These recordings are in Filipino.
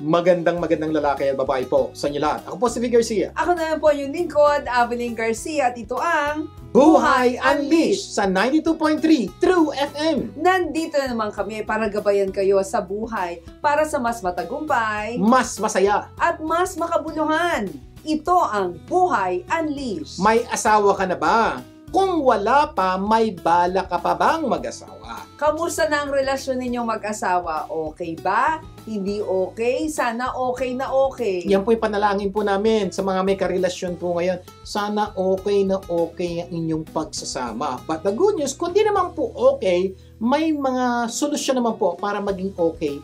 magandang lalaki at babae po sa inyo lahat. Ako po si Vic Garcia. Ako naman po yung lingkod, Aveline Garcia, at ito ang Buhay Unleashed sa 92.3 True FM. Nandito na naman kami para gabayan kayo sa buhay para sa mas matagumpay, Mas masaya. at mas makabuluhan. Ito ang Buhay Unleashed. May asawa ka na ba? Kung wala pa, may bala ka pa bang mag-asawa? Kamusta na ang relasyon ninyong mag-asawa? Okay ba? Hindi okay? Sana okay na okay. Yan po yung panalangin po namin sa mga may karelasyon po ngayon. Sana okay na okay ang inyong pagsasama. But the good news, kung di naman po okay, may mga solusyon naman po para maging okay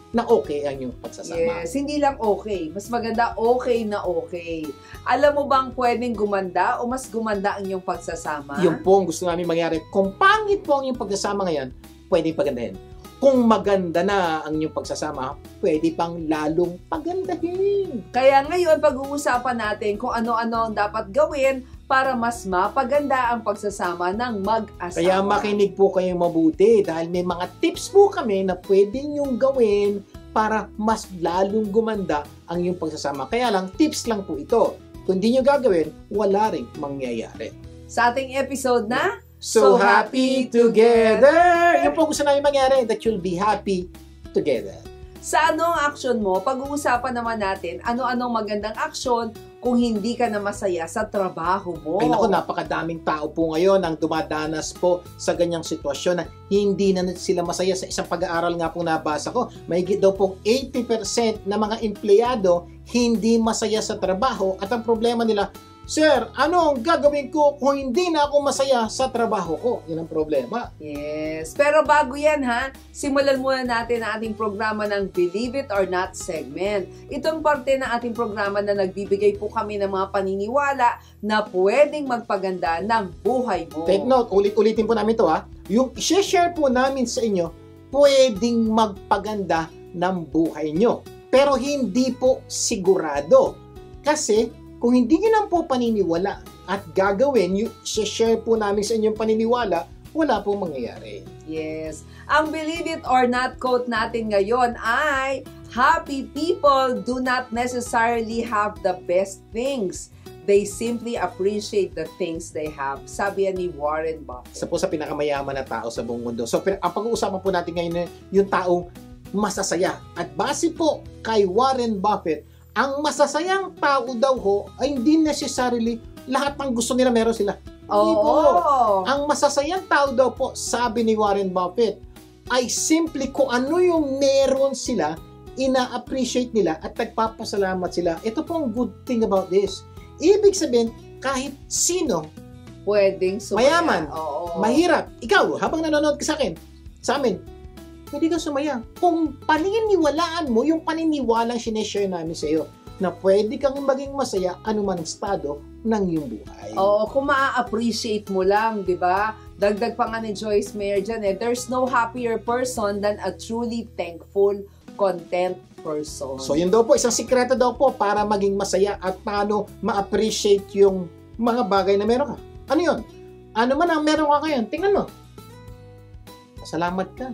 ang inyong pagsasama. Yes, hindi lang okay. Mas maganda okay na okay. Alam mo bang pwedeng gumanda o mas gumanda ang iyong pagsasama? Yun po ang gusto namin mangyari. Kung pangit po ang inyong pagsasama ngayon, pwedeng pagandahin. Kung maganda na ang inyong pagsasama, pwede pang lalong pagandahin. Kaya ngayon, pag-uusapan natin kung ano-ano ang dapat gawin para mas mapaganda ang pagsasama ng mag-asawa. Kaya makinig po kayong mabuti dahil may mga tips po kami na pwede nyong gawin para mas lalong gumanda ang inyong pagsasama. Kaya lang, tips lang po ito. Kung di nyo gagawin, wala rin mangyayari. Sa ating episode na So happy together! Yung po gusto namin mangyari, that you'll be happy together. Sa ano ang action mo, pag-uusapan naman natin ano-anong magandang action kung hindi ka na masaya sa trabaho mo. Ay naku, napakadaming tao po ngayon ang dumadanas po sa ganyang sitwasyon na hindi na sila masaya. Sa isang pag-aaral nga po nabasa ko, mahigit daw pong 80% na mga empleyado hindi masaya sa trabaho at ang problema nila, Sir, ano ang gagawin ko kung hindi na ako masaya sa trabaho ko? Yan ang problema. Yes. Pero bago yan ha, simulan muna natin ang ating programa ng Believe It or Not segment. Itong parte ng ating programa na nagbibigay po kami ng mga paniniwala na pwedeng magpaganda ng buhay mo. Take note, ulit-ulitin po namin to ha. Yung i-share po namin sa inyo, pwedeng magpaganda ng buhay nyo. Pero hindi po sigurado. Kasi kung hindi nyo lang po paniniwala at gagawin, yung share po namin sa inyong paniniwala, wala po mangyayari. Yes. Ang Believe It or Not quote natin ngayon ay, happy people do not necessarily have the best things. They simply appreciate the things they have. Sabi yan ni Warren Buffett. Isa po sa pinakamayaman na tao sa buong mundo. So, ang pag-uusapan po natin ngayon yung taong masasaya. At base po kay Warren Buffett, ang masasayang tao daw ho ay hindi necessarily lahat ng gusto nila meron sila. Hindi po. Ang masasayang tao daw po, sabi ni Warren Buffett, ay simply kung ano yung meron sila, ina-appreciate nila at nagpapasalamat sila. Ito po ang good thing about this. Ibig sabihin, kahit sino, pwedeng sumaya. Mayaman, mahirap. Ikaw, habang nanonood ka sa amin, pwede ka sumaya. Kung paniniwalaan mo, yung paniniwalang sineshare namin sa iyo, na pwede kang maging masaya anuman estado ng iyong buhay. Oo, kung maa-appreciate mo lang, di ba? Dagdag pa nga ni Joyce Meyer dyan there's no happier person than a truly thankful, content person. So yun daw po, isang sikreto daw po para maging masaya at paano ma-appreciate yung mga bagay na meron ka. Ano yun? Ano man ang meron ka ngayon, tingnan mo. Salamat ka.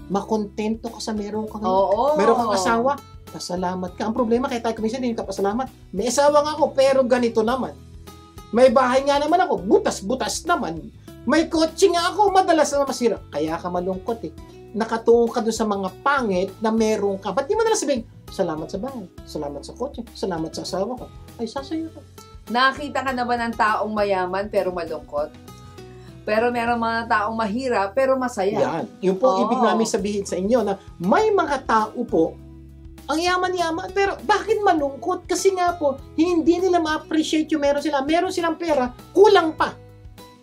Makontento ka sa meron ka ngayon. Oo. Meron kang asawa, pasalamat ka. Ang problema kaya tayo kuminsan hindi ka pasalamat. May asawa nga ako, pero ganito naman. May bahay nga naman ako, butas-butas naman. May kotse nga ako, madalas na masira. Kaya ka malungkot eh. Nakatungo ka doon sa mga pangit na meron ka. Ba't di mo na sabihin, salamat sa bahay, salamat sa kotse, salamat sa asawa ko. Ay, sasaya ka. Nakita ka na ba ng taong mayaman pero malungkot? Pero meron mga taong mahirap pero masaya. Yan. Yung po ibig namin sabihin sa inyo na may mga tao po ang yaman-yaman pero bakit malungkot? Kasi nga po hindi nila ma-appreciate yung meron sila. Meron silang pera, kulang pa.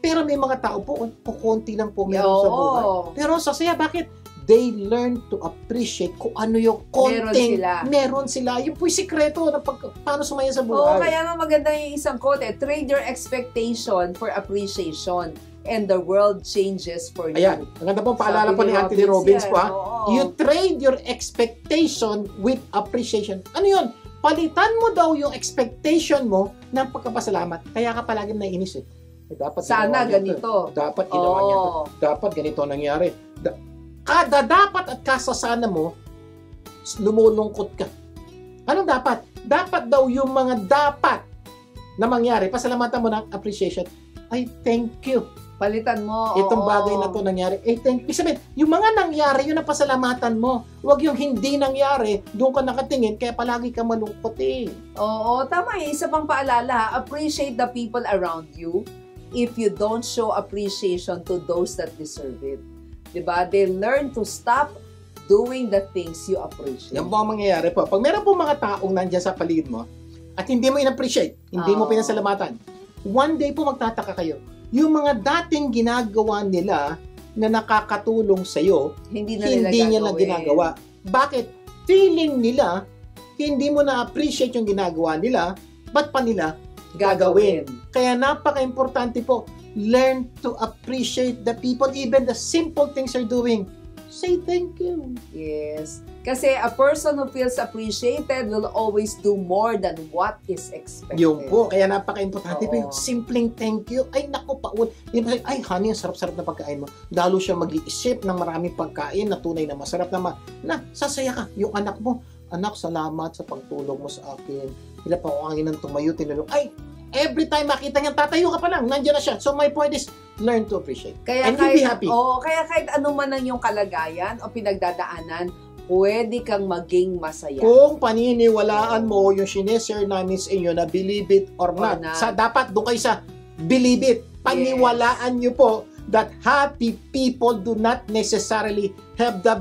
Pero may mga tao po, kukunti lang po meron sa buhay. Pero sasaya, bakit? They learn to appreciate kung ano yung konting meron sila. Yung po yung sikreto na paano sumaya sa buhay. Oo, kaya nga maganda yung isang quote trade your expectation for appreciation and the world changes for you. Ayan, maganda po paalala po ni Anthony Robbins po ha. You trade your expectation with appreciation. Ano yun? Palitan mo daw yung expectation mo ng pagkapasalamat. Kaya ka palaging naiinis eh. Dapat sana ganito. Dapat ginawa niya to. Dapat ganito nangyari. Kada dapat at kasasana mo, lumulungkot ka. Anong dapat? Dapat daw yung mga dapat na mangyari, pasalamatan mo ng appreciation. Ay, thank you. Palitan mo. Itong oo. bagay na to nangyari. Eh, thank you. Sabihin, yung mga nangyari, yun ang pasalamatan mo. Huwag yung hindi nangyari, doon ka nakatingin, kaya palagi ka malungkot eh. Oo, tama eh. Isa pang paalala, appreciate the people around you if you don't show appreciation to those that deserve it. Diba? They learn to stop doing the things you appreciate. Yan po ang mangyayari po. Pag meron po mga taong nandyan sa paligid mo, at hindi mo in-appreciate, hindi mo pinasalamatan, one day po magtataka kayo, yung mga dating ginagawa nila na nakakatulong sa'yo, Hindi na hindi nila nila ginagawa. Bakit? Feeling nila, hindi mo na-appreciate yung ginagawa nila, ba't pa nila gagawin? Kaya napaka-importante po, learn to appreciate the people, even the simple things you're doing. Say thank you. Yes. Kasi a person who feels appreciated will always do more than what is expected. Yung po, kaya napaka-importante po Oo. yung simpleng thank you. Ay, naku, paul. Ay, honey, ang sarap-sarap na pagkain mo. Lalo siya mag-iisip ng maraming pagkain na tunay na masarap naman. Na, sasaya ka. Yung anak mo, anak, salamat sa pagtulong mo sa akin. Pila pa ako ng tumayo, tinulong. Ay, every time makita niya, tatayo ka pa lang, nandiyan na siya. So my point is, learn to appreciate. Kaya And you'll be happy. Kaya kahit ano man ang yung kalagayan o pinagdadaanan, pwede kang maging masaya. Kung paniniwalaan mo yung sineshare namin sa inyo na believe it or not, not. dapat doon kayo sa believe it. Paniwalaan nyo po that happy people do not necessarily have the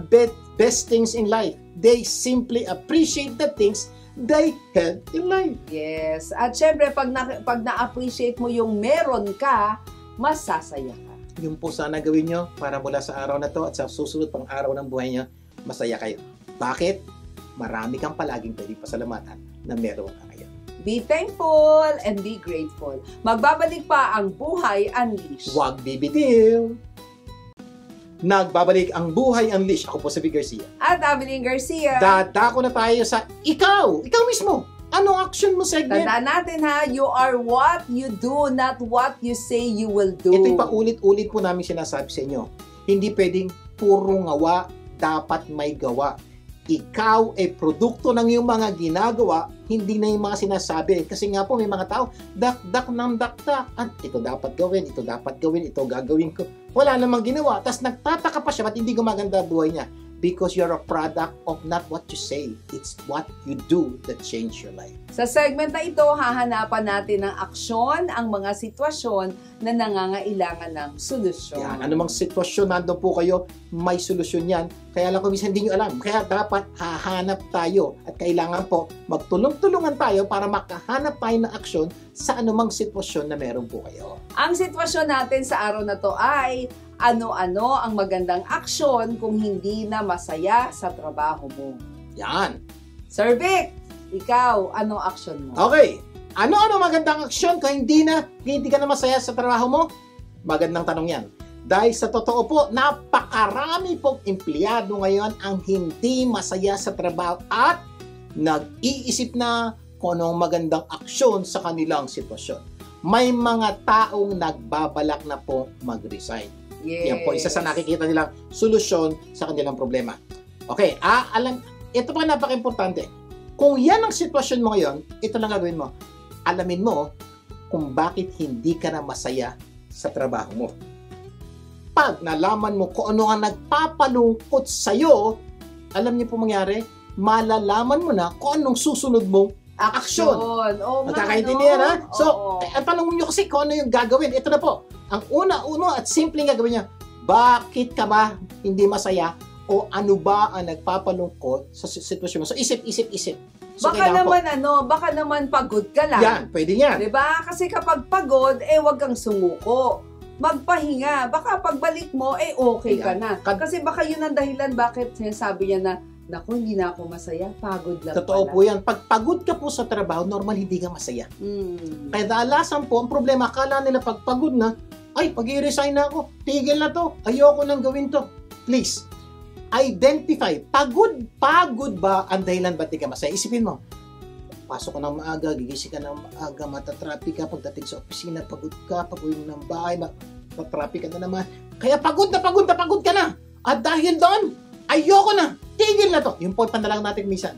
best things in life. They simply appreciate the things they have in life. Yes. At syempre, pag na-appreciate mo yung meron ka, masasaya ka. Yun po sana gawin nyo para mula sa araw na to at sa susunod pang araw ng buhay nyo, masaya kayo. Bakit? Marami kang palaging pwedeng pasalamatan na meron ka ngayon. Be thankful and be grateful. Magbabalik pa ang Buhay Unleashed. Huwag bibitiw! Nagbabalik ang Buhay Unleashed. Ako po si Vic Garcia. At Ameline Garcia. Dadako na tayo sa ikaw mismo. Anong action mo segment? Tandaan natin ha, you are what you do, not what you say you will do. Ito'y paulit-ulit po namin sinasabi sa inyo. Hindi pwedeng puro ngawa, dapat may gawa. Ikaw ay produkto ng iyong mga ginagawa, hindi na yung mga sinasabi. Kasi nga po may mga tao, dak-dak ng dak-dak. At ito dapat gawin, ito dapat gawin, ito gagawin ko. Wala namang ginawa. Tapos nagtataka pa siya, ba't hindi gumaganda buhay niya? Because you're a product of not what you say, it's what you do that change your life. Sa segment na ito, hahanapan natin ng aksyon ang mga sitwasyon na nangangailangan ng solusyon. Yan, anumang sitwasyon nandun po kayo, may solusyon yan. Kaya lang kung minsan hindi nyo alam. Kaya dapat hahanap tayo at kailangan po magtulong-tulungan tayo para makahanap tayo ng aksyon sa anumang sitwasyon na meron po kayo. Ang sitwasyon natin sa araw na to ay ano-ano ang magandang aksyon kung hindi na masaya sa trabaho mo. Yan. Sir Vic, ikaw, anong aksyon mo? Okay. Ano-ano magandang aksyon kung hindi ka na masaya sa trabaho mo? Magandang tanong yan. Dahil sa totoo po, napakarami pong empleyado ngayon ang hindi masaya sa trabaho at nag-iisip na kung anong magandang aksyon sa kanilang sitwasyon. May mga taong nagbabalak na po mag-resign. Yes. Yan po, isa sa nakikita nilang solusyon sa kanilang problema. Okay, ito pa napaka-importante. Kung yan ang sitwasyon mo ngayon, ito lang gagawin mo. Alamin mo kung bakit hindi ka na masaya sa trabaho mo. Pag nalaman mo kung ano ang nagpapalungkot sa'yo, alam niyo po mangyari, malalaman mo na kung anong susunod mong aksyon. Magkakaintindihan, ha? So, ang tanong niyo kasi kung ano yung gagawin. Ito na po. Ang una at simpleng gagawin niya, bakit ka ba hindi masaya o ano ba ang nagpapalungkot sa sitwasyon mo? So, isip. So, baka naman pagod ka lang. Yan, pwede yan. Diba? Kasi kapag pagod, wag kang sumuko. Magpahinga. Baka pagbalik mo, okay ka na. Kasi baka yun ang dahilan bakit sinasabi niya na, naku, hindi na ako masaya, pagod lang Totoo pala. po yan. Pag pagod ka po sa trabaho, normal hindi ka masaya. Kaya dalasan po, ang problema, akala nila pag pagod na, ay, pag-i-resign na ako, tigil na to, ayoko nang gawin to. Please, identify, pagod ba ang dahilan ba't di ka masaya? Isipin mo, pasok ka ng maaga, gigising ka ng maaga, matatraffic ka, pagdating sa opisina, pagod ka, pag-uwi mo ng bahay, matatraffic ka na naman. Kaya pagod ka na. At dahil doon, ayoko na, tigil na to. Yung po panalangin natin minsan.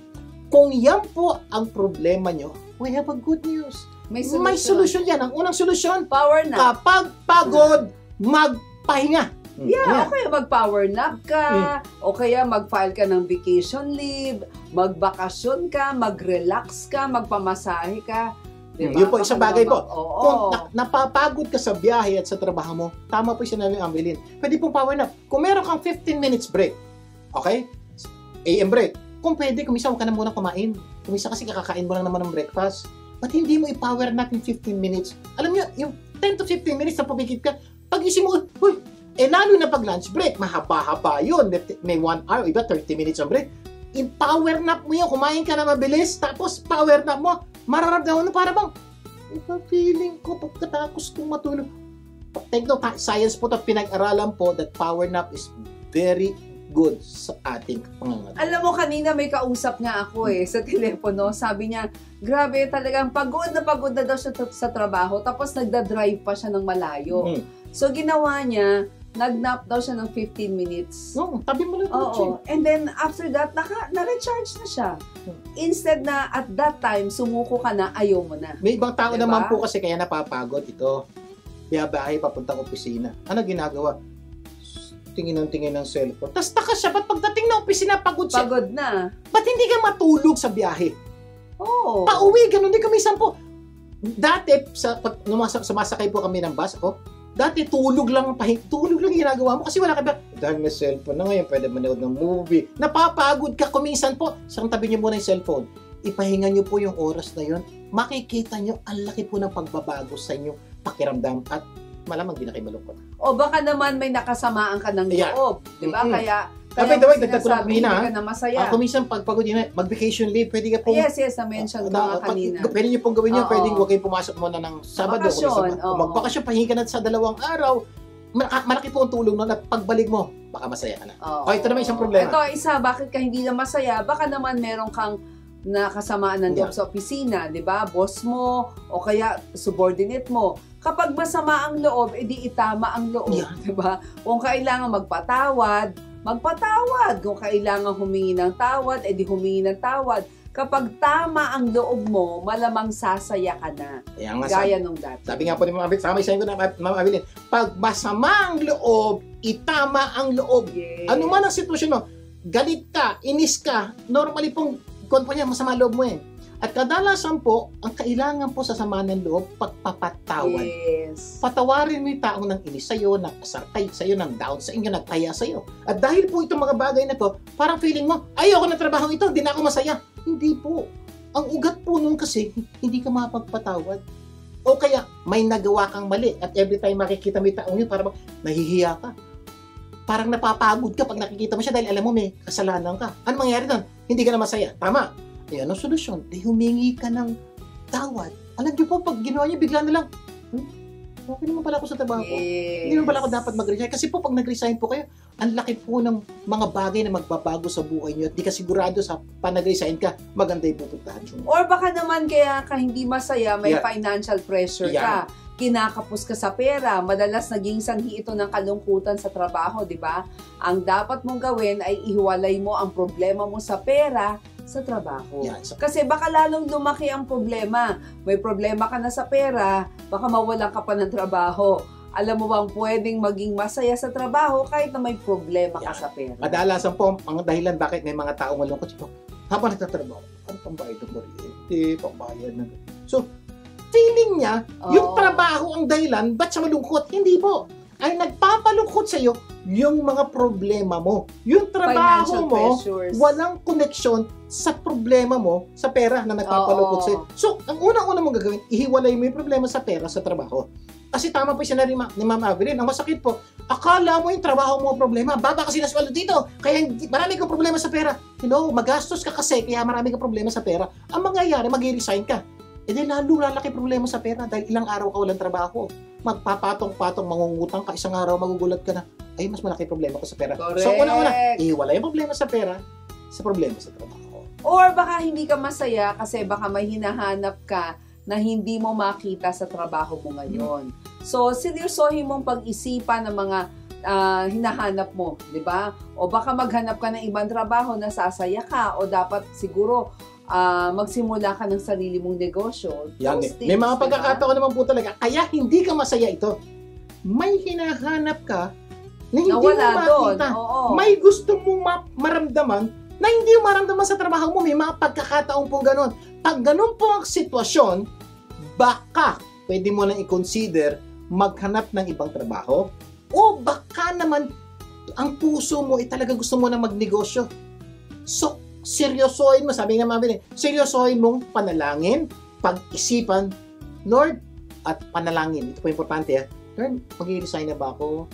Kung yan po ang problema nyo, we have a good news. May solusyon. May solusyon yan. Ang unang solusyon, Power nap. kapag pagod, magpahinga. Yeah, o kaya mag-power nap ka, o kaya mag-file ka ng vacation leave, magbakasyon ka, mag-relax ka, magpamasahe ka. Diba? Yun po, isang bagay po. Oo. Kung napapagod ka sa biyahe at sa trabaho mo, tama po yung sinabi ng Ambelin. Pwede pong power nap. Kung meron kang 15 minutes break, okay? AM break. Kung pwede, kumisa huwag ka na muna kumain. Kumisa kasi kakakain mo lang naman ng breakfast. Ba't hindi mo i-power nap yung 15 minutes? Alam niyo, yung 10 to 15 minutes na pumikit ka, pag-isip mo, huy, lalo na pag lunch break, mahaba-haba yun. May 1 hour, iba 30 minutes ang break. I-power nap mo yun, kumain ka na mabilis, tapos power nap mo, mararamdaman mo para bang, feeling ko pagkatapos kong matulog. Take note, science po ito, pinag-aralan po that power nap is very good sa ating pangangalaga. Alam mo, kanina may kausap nga ako sa telepono. Sabi niya, grabe talagang pagod na daw siya sa trabaho. Tapos nagda-drive pa siya ng malayo. So ginawa niya, nag-nap daw siya ng 15 minutes. No, tabi mo lang. Oo. And then after that, na-recharge na siya. Instead na at that time, sumuko ka na, ayaw mo na. May ibang tao Diba? naman po kasi kaya napapagod ito. Biyabahay papuntang opisina. Ano ginagawa? Tingin ng cellphone. Tapos takas siya, ba't pagdating na opisina, pagod siya? Pagod na. Ba't hindi ka matulog sa biyahe? Oo. Pauwi, ganun din kami po. Dati, pag sumasakay po kami ng bus, dati tulog lang ginagawa mo kasi wala ka ba? Dahil may cellphone na ngayon, pwede manood ng movie. Napapagod ka kuminsan po. Isang tabi niyo muna yung cellphone. Ipahinga niyo po yung oras na yun. Makikita niyo, ang laki po ng pagbabago sa inyo, pakiramdam at malamang di na kayo malungkot. O baka naman may nakasamaan ka ng loob. Diba? Kaya dagdag ko lang sinasabi, kanina, hindi ka na masaya. Kuminsan pagpagod yun, mag-vacation leave, pwede ka pong... Yes, na-mention ko nga kanina. Pwede nyo pong gawin yun, Oo. pwede huwag kayong pumasok muna ng Sabado. Bakasyon, oo. Magbakasyon, pahinga na sa 2 araw, malaki po ang tulong nun at pagbalik mo, baka masaya ka na. Oo. Ito naman isang problema. Ito, bakit ka hindi na masaya? Baka naman meron kang nakasamaan ng loob Yeah. sa opisina, di ba? Boss mo, o kaya subordinate mo. Kapag masama ang loob, edi itama ang loob, Yeah. di ba? Kung kailangan magpatawad. Kung kailangan humingi ng tawad, edi humingi ng tawad. Kapag tama ang loob mo, malamang sasaya ka na. Kaya nga, Gaya nung dati. sabi nga po ni Mama Abilin, ko na Mama Abilin, pag masama ang loob, itama ang loob. Yes. Ano man ang sitwasyon mo, galit ka, inis ka, normally pong masama loob mo eh. At kadalasan po, ang kailangan po sa sama ng loob, pagpapatawad. Yes. Patawarin mo yung taong nang inis sa'yo, nagpasarkay sa'yo, nang down sa inyo, nagkaya sa'yo. At dahil po itong mga bagay na to, parang feeling mo, ayoko na trabaho ito, hindi na ako masaya. Hindi po. Ang ugat po nun kasi, hindi ka mapagpatawad. O kaya, may nagawa kang mali. At every time makikita mo yung taong yun, parang nahihiya ka. Parang napapagod ka pag nakikita mo siya dahil alam mo may kasalanan ka. Ano mangyari doon? Hindi ka na masaya. Tama. Ayan ang solusyon. Humingi ka ng tawad. Alam niyo po, pag ginawa niyo, bigla na lang, okay naman pala ako sa trabaho ko. Yes. Hindi naman pala ako dapat mag-resign. Kasi po, pag nag-resign po kayo, ang laki po ng mga bagay na magbabago sa buhay niyo at di ka sigurado sa nag-resign ka, maganda yung pupuntahan niyo. Or baka naman kaya ka hindi masaya, may Yeah. financial pressure Yeah. ka. Kinakapos ka sa pera. Madalas naging sanhi ito ng kalungkutan sa trabaho, di ba? Ang dapat mong gawin ay ihiwalay mo ang problema mo sa pera sa trabaho. Yeah, so, Kasi baka lalong lumaki ang problema. May problema ka na sa pera, baka mawalan ka pa ng trabaho. Alam mo bang pwedeng maging masaya sa trabaho kahit na may problema ka Yeah. sa pera? kadalasan po, ang dahilan bakit may mga taong malungkot ito, habang nagtatrabaho, ano pambayad ng kuryente, pambayad ng... So, feeling niya, yung trabaho ang dahilan, ba't siya malungkot? Hindi po. Ay nagpapalungkot sa'yo yung mga problema mo. Yung trabaho Financial mo, pressures. walang connection sa problema mo sa pera na nagpapalungkot Oo. sa'yo. So, ang unang-una mong gagawin, ihiwalay mo yung problema sa pera sa trabaho. Kasi tama po siya na ni Ma'am Avelin, ang masakit po, akala mo yung trabaho mo ang problema, baba kasi nasweldo dito, kaya marami kang problema sa pera. Hello, magastos ka kasi, kaya marami kang problema sa pera. Ang mangyayari, mag-resign ka. E di lalo lalaki problema sa pera dahil ilang araw ka walang trabaho. Magpapatong-patong, mangungutang ka, isang araw magugulat ka na, ay mas malaki problema ko sa pera. Correct. So una-una, ihiwalay yung problema sa pera sa problema sa trabaho. Or baka hindi ka masaya kasi baka may hinahanap ka na hindi mo makita sa trabaho mo ngayon. So, seryosohin mong pag-isipan ng mga hinahanap mo, di ba? O baka maghanap ka ng ibang trabaho na sasaya ka o dapat siguro magsimula ka ng sarili mong negosyo. Yan, Those may things, mga diba? pagkakataon naman po talaga, kaya hindi ka masaya ito. May hinahanap ka na hindi mo Nawala doon. makita. Oo. May gusto mong maramdaman na hindi mo maramdaman sa trabaho mo. May mga pagkakataon pong ganon. Pag ganon po ang sitwasyon, baka pwede mo nang i-consider maghanap ng ibang trabaho o baka naman ang puso mo ay talaga gusto mo na magnegosyo. So, seryosohin mo, sabi nga mabili, seryosohin mong panalangin, pag-isipan, Lord, at panalangin. Ito po importante ha. Lord, mag-i-resign na ba ako?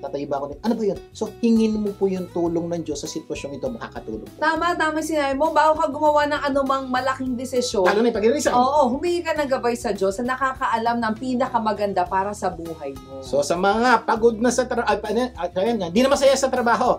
Tatayo ba ako? Ano ba yun? So, hingin mo po yung tulong ng Diyos sa sitwasyong ito, makakatulong. Tama sinabi mo. Bago ka gumawa ng anumang malaking desisyon, Lalo na yung pag-i-resign. oo, humingi ka ng gabay sa Diyos na nakakaalam ng pinakamaganda para sa buhay mo. So, sa mga pagod na sa trabaho, hindi na masaya sa trabaho,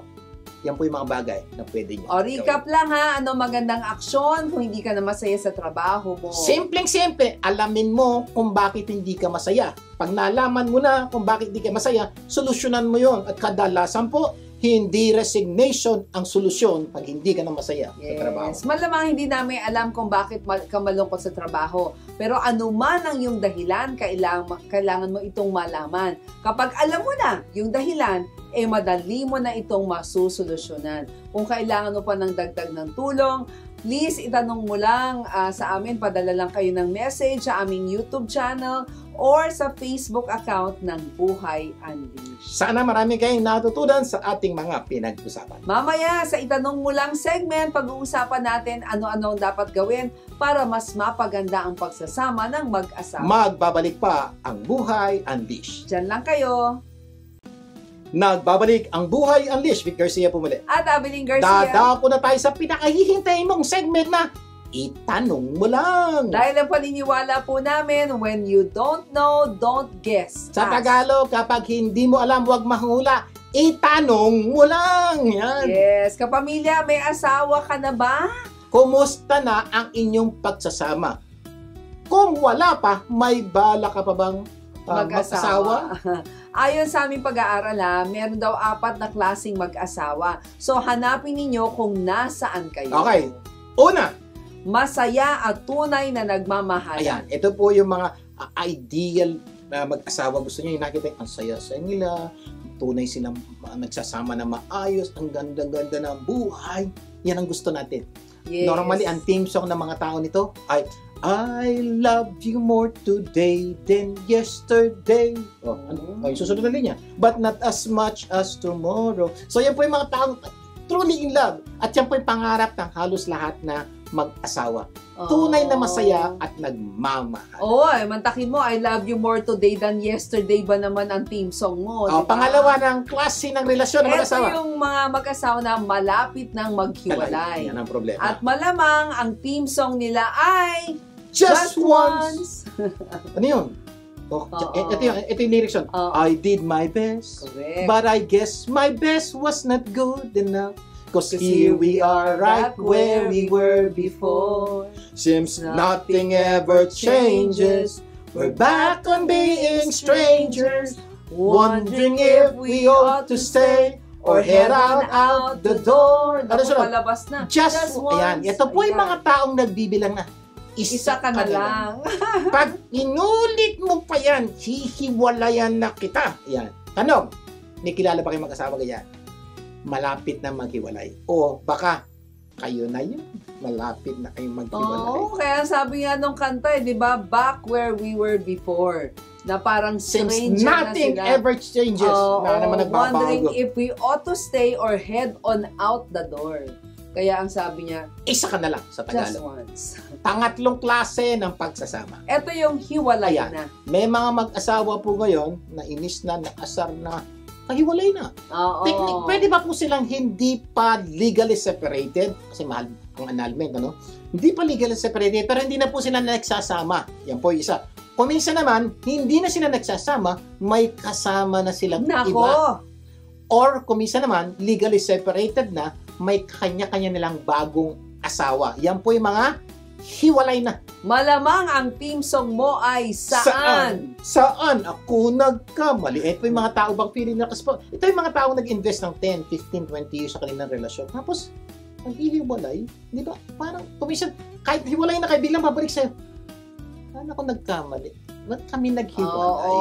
yan po yung mga bagay na pwede nyo. O, recap lang ha, ano magandang aksyon kung hindi ka na masaya sa trabaho mo. Simpleng-simple, alamin mo kung bakit hindi ka masaya. Pag nalaman mo na kung bakit hindi ka masaya, solusyonan mo yon. At kadalasan po, hindi resignation ang solusyon pag hindi ka na masaya sa trabaho. Yes, malamang hindi namin alam kung bakit ka malungkot sa trabaho. Pero anuman ang yung dahilan, kailangan mo itong malaman. Kapag alam mo na yung dahilan, madali mo na itong masusolusyonan. Kung kailangan mo pa ng dagdag ng tulong, please itanong mo lang sa amin, padala lang kayo ng message sa aming YouTube channel or sa Facebook account ng Buhay Unleashed. Sana marami kayong natutunan sa ating mga pinag-usapan. Mamaya, sa itanong mo lang segment, pag-uusapan natin ano-ano ang dapat gawin para mas mapaganda ang pagsasama ng mag-asawa. Magbabalik pa ang Buhay Unleashed. Diyan lang kayo. Nagbabalik ang Buhay Unleashed. Vic Garcia po muli. At Abiling Garcia. Dadapo na tayo sa pinakahihintay mong segment na itanong mo lang. Dahil ang paniniwala po namin, when you don't know, don't guess. Sa Ask. Tagalog, kapag hindi mo alam, huwag mahula. Itanong mo lang. Yan. Yes. Kapamilya, may asawa ka na ba? Kumusta na ang inyong pagsasama? Kung wala pa, may bala ka pa bang mag-asawa? Ayon sa aming pag-aaral, meron daw 4 na klaseng mag-asawa. So, hanapin ninyo kung nasaan kayo. Okay. Una, Masaya at tunay na nagmamahalan. ayan, ito po yung mga ideal na mag-asawa. Gusto niyo yung nakita ang saya-saya nila, tunay silang nagsasama na maayos, ang ganda-ganda ng buhay. Yan ang gusto natin. Yes. Normally, ang theme song ng mga tao nito ay I love you more today than yesterday. Oh, ano? Yung susunod na linya. But not as much as tomorrow. So, yan po yung mga taong truly in love. At yan po yung pangarap ng halos lahat na mag-asawa. Tunay na masaya at nagmamahal. Mantakin mo, I love you more today than yesterday ba naman ang theme song mo? Diba? Pangalawa ng klase ng relasyon ng mag-asawa. Ito yung mga mag-asawa na malapit ng maghiwalay. Yan ang problema. At malamang ang theme song nila ay Just once. Ano yun? Ito yung lyrics yun. I did my best, Correct. but I guess my best was not good enough. Cause here we are right where we were before. Seems nothing ever changes. We're back on being strangers, wondering if we ought to stay or head out the door. Ano siya? Palabas na. Just once. Ayan. Ito po yung mga taong nagbibilang na. Isa ka na lang. Pag inulit mo pa yan, hihiwalayan na kita. Ayan. Tanong, may kilala ba kayo mag-asawa ganyan? Malapit na maghiwalay. O baka kayo na yun. Malapit na kayong maghiwalay. Kaya sabi nga nung kanta, di ba? Back where we were before. Na parang Since stranger nothing na sila. ever changes. Na naman Wondering nagbabago. if we ought to stay or head on out the door. Kaya ang sabi niya, Isa ka na lang sa just Tagalog. once. Pangatlong klase ng pagsasama. Ito yung hiwalay Ayan. na. May mga mag-asawa po ngayon na inis na, naasar na, kahiwalay na. Oo. Pwede ba po silang hindi pa legally separated? Kasi mahal ang annulment, ano? Hindi pa legally separated, pero hindi na po sila nagsasama. Yan po yung isa. Kung minsan naman, hindi na sila nagsasama, may kasama na silang Nako. iba. Or kung minsan naman, legally separated na, may kanya-kanya nilang bagong asawa. Yan po yung mga hiwalay na. Malamang ang theme song mo ay Saan? Saan ako nagkamali? Ito yung mga tao bang feeling na kasi po, ito yung mga tao nag-invest ng 10, 15, 20 years sa kanilang relasyon. Tapos, maghihiwalay, di ba? Parang, kuminsan, kahit hiwalay na kayo, biglang babalik sa'yo. Paano ako nagkamali? Ba't kami naghiwalay?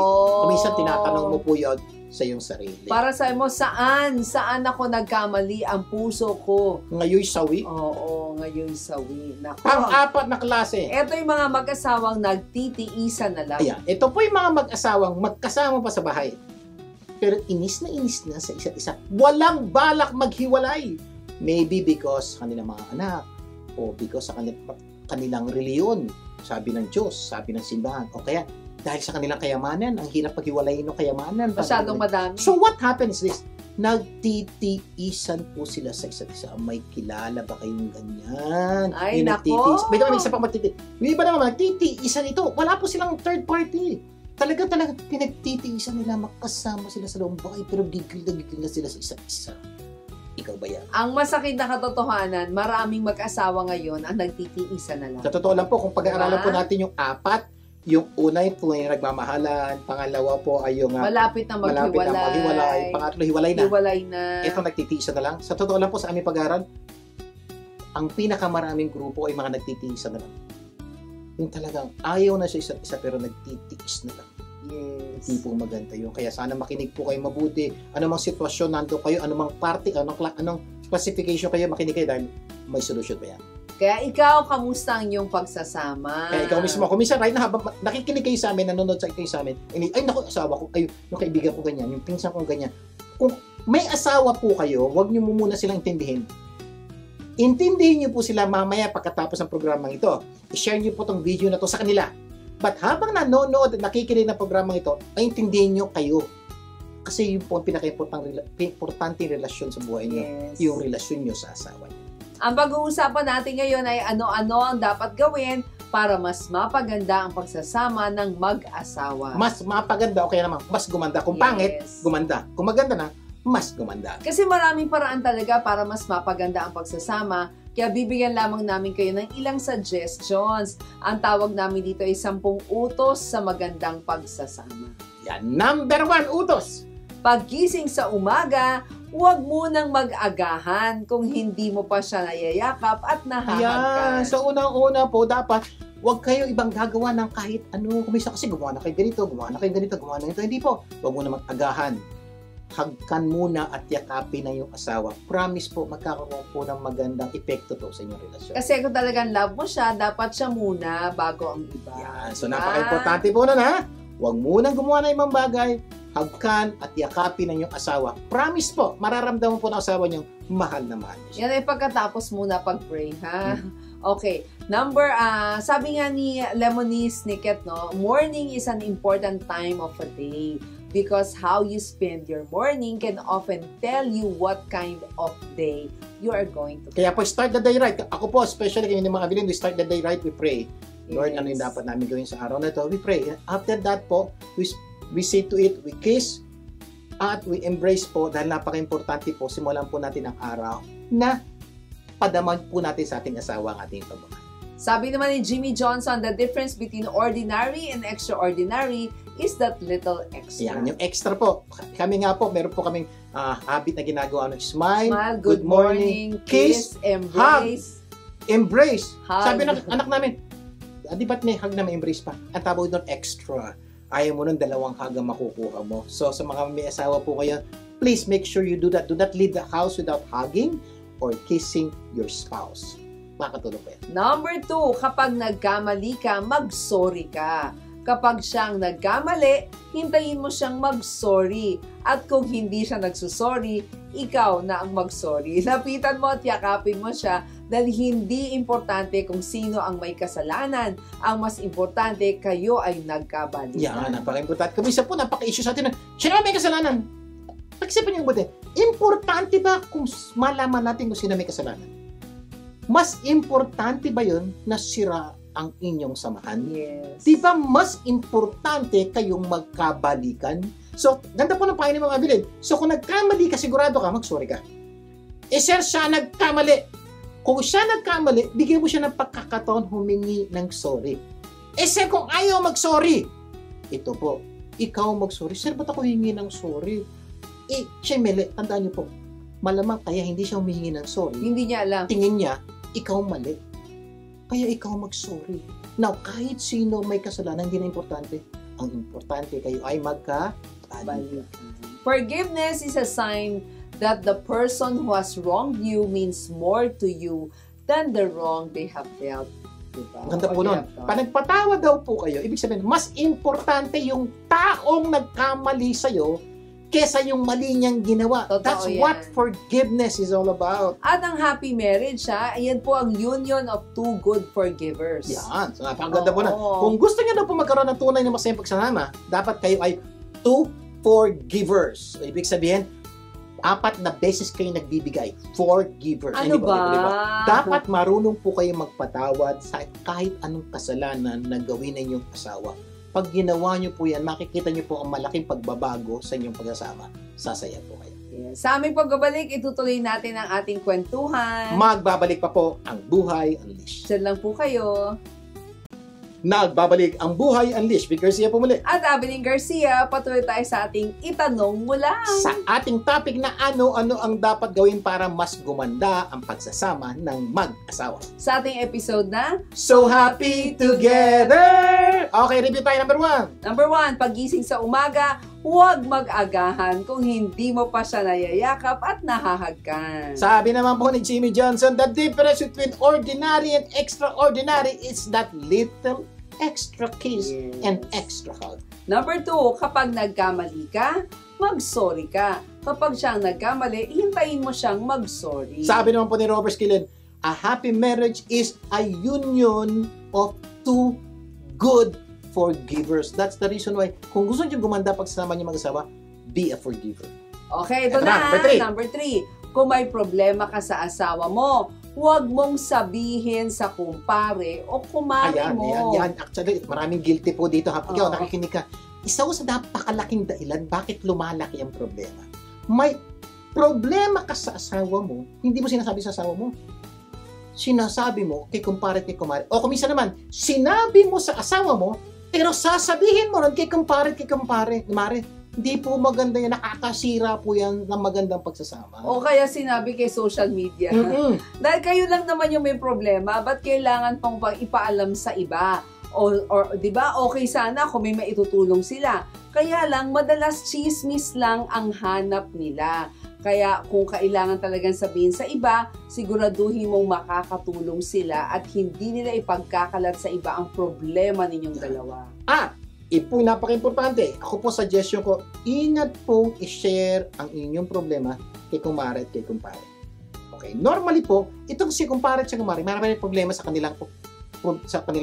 Kuminsan, tinatanong mo po yun sa iyong sarili. Para sa mo, saan ako nagkamali ang puso ko? Ngayon sawi? Oo, ngayon sawi. Naku. Pang-apat na klase. Ito yung mga mag-asawang nagtitiisan na lang. Ayan, ito po yung mga mag-asawang magkasama pa sa bahay. Pero inis na sa isa't isa. Walang balak maghiwalay. Maybe because kanilang mga anak o because sa kanilang reliyon. Sabi ng Diyos, sabi ng simbahan. O kaya, dahil sa kanilang kayamanan, ang hirap paghiwalayin ng kayamanan. Masyadong madami. So what happens is, nagtitiisan po sila sa isa't isa. May kilala ba kayong ganyan? Ay, nako. May isa pa magtitiisan. May iba naman, nagtitiisan ito. Wala po silang third party. Talaga, pinagtitiisan nila, makasama sila sa loob bahay, pero gigil na sila sa isa't isa. Ikaw ba yan? Ang masakit na katotohanan, maraming mag-asawa ngayon ang nagtitiisan na lang. Sa totoo lang po, kung pag-aaralan po natin yung apat, yung una yung nagmamahalan, pangalawa po ay yung malapit na maghiwalay, pangatlo hiwalay na. Ito nagtitiisan na lang. Sa totoo lang po sa aming pag-aaral, ang pinakamaraming grupo ay mga nagtitiisan na lang. Yung talagang ayaw na sa isa't isa pero nagtitiis na lang. Yes. Hindi po maganda yun. Kaya sana makinig po kayo mabuti. Anumang sitwasyon nando kayo, anumang party, anong classification kayo, makinig kayo dahil may solusyon pa yan. Kaya ikaw, kamusta ang iyong pagsasama? Kaya ikaw mismo, kung minsan, right na habang nakikinig kayo sa amin, nanonood sa kayo sa amin, ay naku, asawa ko, ay, yung kaibigan ko ganyan, yung pinsan ko ganyan. Kung may asawa po kayo, huwag nyo muna silang intindihin. Intindihin nyo po sila mamaya pagkatapos ng programang ito. I-share nyo po tong video na to sa kanila. But habang nanonood at nakikinig ng programang ito, ay intindihin nyo kayo. Kasi yun po ang pinaka-importante relasyon sa buhay nyo. Yes. Yung relasyon nyo sa asawa nyo. Ang pag-uusapan natin ngayon ay ano-ano ang dapat gawin para mas mapaganda ang pagsasama ng mag-asawa. Mas mapaganda o kaya naman mas gumanda. Kung pangit, gumanda. Kung maganda na, mas gumanda. Kasi maraming paraan talaga para mas mapaganda ang pagsasama. Kaya bibigyan lamang namin kayo ng ilang suggestions. Ang tawag namin dito ay 10 utos sa magandang pagsasama. Yan. Number 1, utos. Paggising sa umaga, huwag munang mag-agahan kung hindi mo pa siya nayayakap at nahahagkan. Ayan. So, unang-una po, dapat huwag kayo ibang gagawa ng kahit ano. Kumisa kasi gumawa na kayo ganito, gumawa na kayo ganito, gumawa na ganito. Hindi po. Huwag muna mag-agahan. Hagkan muna at yakapin na yung asawa. Promise po, magkakaroon po ng magandang epekto to sa inyong relasyon. Kasi kung talagang love mo siya, dapat siya muna bago ang iba. Yan. So, napaka-importante po nun, ha? Huwag munang gumawa ng ibang bagay. Hagkan at yakapin ng inyong asawa. Promise po, mararamdaman po ng asawa niyong mahal na mahal niya. Yan ay pagkatapos muna pag-pray, ha? Okay. Sabi nga ni Lemony Snicket, no, morning is an important time of a day because how you spend your morning can often tell you what kind of day you are going to. Kaya po, start the day right. Ako po, especially kayo ng mga abilin, we start the day right, we pray. Lord, Yes. ano yung dapat namin gawin sa araw na ito? We pray. After that po, we say to it, we kiss, at we embrace po, dahil napaka-importante po, simulan po natin ang araw na padaman po natin sa ating asawa ang ating pagmamahal. Sabi naman ni Jimmy Johnson, the difference between ordinary and extraordinary is that little extra. Yan, yung extra po. Kami nga po, meron po kaming habit na ginagawa ng smile, Good morning, kiss, embrace, embrace. hug. Sabi ng anak namin, di ba't may hug na may embrace pa? Ang tawag doon, extra. Ayaw mo nun, 2 hug ang makukuha mo. So, sa mga may asawa po kayo, please make sure you do that. Do not leave the house without hugging or kissing your spouse. Makatulong po yan. Number 2, kapag nagkamali ka, mag-sorry ka. Kapag siyang nagkamali, hintayin mo siyang mag-sorry. At kung hindi siya nagsusorry, ikaw na ang mag-sorry. Lapitan mo at yakapin mo siya dahil hindi importante kung sino ang may kasalanan. Ang mas importante, kayo ay nagkabalikan. Yan, napaka-importante. Kumisa po, napaka-issue sa atin na, sino may kasalanan? Pag-isipan niyo buti, importante ba kung malaman natin kung sino may kasalanan? Mas importante ba yun na sira ang inyong samahan? Yes. Di ba mas importante kayong magkabalikan? So, ganda po ng payo ni mga kabilin. So, kung nagkamali ka, sigurado ka, mag-sorry ka. Sir, siya nagkamali. Kung siya nagkamali, bigyan mo siya ng pagkakataon humingi ng sorry. Sir, kung ayaw mag-sorry, ito po, ikaw mag-sorry. Sir, ba't ako hingi ng sorry? Siya mali, tandaan niyo po, malamang kaya hindi siya humihingi ng sorry. Hindi niya alam. Tingin niya, ikaw mali. Kaya ikaw mag-sorry. Now, kahit sino may kasalanan, hindi na importante. Ang importante kayo ay magkabalikan. Forgiveness is a sign that the person who has wronged you means more to you than the wrong they have felt. Diba? Ganda po nun. Panagpatawa daw po kayo, ibig sabihin, mas importante yung taong nagkamali sa'yo kesa yung mali niyang ginawa. Totoo That's yan. what forgiveness is all about. At ang happy marriage, ayan po ang union of two good forgivers. Yan. So, napakaganda po na. Oo. Kung gusto niyo daw po magkaroon ng tunay na masayang pagsasama, dapat kayo ay two forgivers. So, ibig sabihin, 4 na beses kayo nagbibigay. Forgivers. Ano ba? Dapat marunong po kayo magpatawad sa kahit anong kasalanan na gawin ng inyong asawa. Pag ginawa niyo po yan, makikita niyo po ang malaking pagbabago sa inyong pagsasama. Sasaya po kayo. Yes. Sa aming pagbabalik, itutuloy natin ang ating kwentuhan. Magbabalik pa po ang Buhay Unleashed. Diyan lang po kayo. Nagbabalik ang Buhay Unleashed. Vic Garcia po muli. At Abeling Garcia, patuloy tayo sa ating Itanong Mo Lang. Sa ating topic na ano-ano ang dapat gawin para mas gumanda ang pagsasama ng mag-asawa. Sa ating episode na So happy together! Okay, review tayo number 1. Number 1, pagising sa umaga, huwag mag-agahan kung hindi mo pa siya nayayakap at nahahagkan. Sabi naman po ni Jimmy Johnson, the difference between ordinary and extraordinary is that little extra kiss and extra hug. Number 2, kapag nagkamali ka, mag-sorry ka. Kapag siya ang nagkamali, hintayin mo siyang mag-sorry. Sabi naman po ni Robert Skillen, a happy marriage is a union of two good forgivers. That's the reason why, kung gusto niyo gumanda pagsasama niyo mag-asawa, be a forgiver. Okay, ito Ito na, na. Number 3. Kung may problema ka sa asawa mo, huwag mong sabihin sa kumpare o kumare mo. Ayan. Actually, maraming guilty po dito. Ikaw, Oo. nakikinig ka. Isa ko sa napakalaking dahilan bakit lumalaki ang problema. May problema ka sa asawa mo, hindi mo sinasabi sa asawa mo. Sinasabi mo kay kumpare at kay kumare. O kung minsan naman, sinabi mo sa asawa mo, pero sasabihin mo rin kay kumpare at kay kumare. Hindi po maganda yan. Nakakasira po yan ng magandang pagsasama. O kaya sinabi kay social media. Dahil kayo lang naman yung may problema, ba't kailangan pang ipaalam sa iba? Or 'di ba? Okay sana kung may maitutulong sila. Kaya lang madalas chismis lang ang hanap nila. Kaya kung kailangan talagang sabihin sa iba, siguraduhin mong makakatulong sila at hindi nila ipagkakalat sa iba ang problema ninyong dalawa. Ipo napaka-importante. Ako po suggestion ko, ingat pong i-share ang inyong problema kay kumare at kay kumpare. Okay, normally po, itong si kumpare at si kumare, marami problema sa kanilang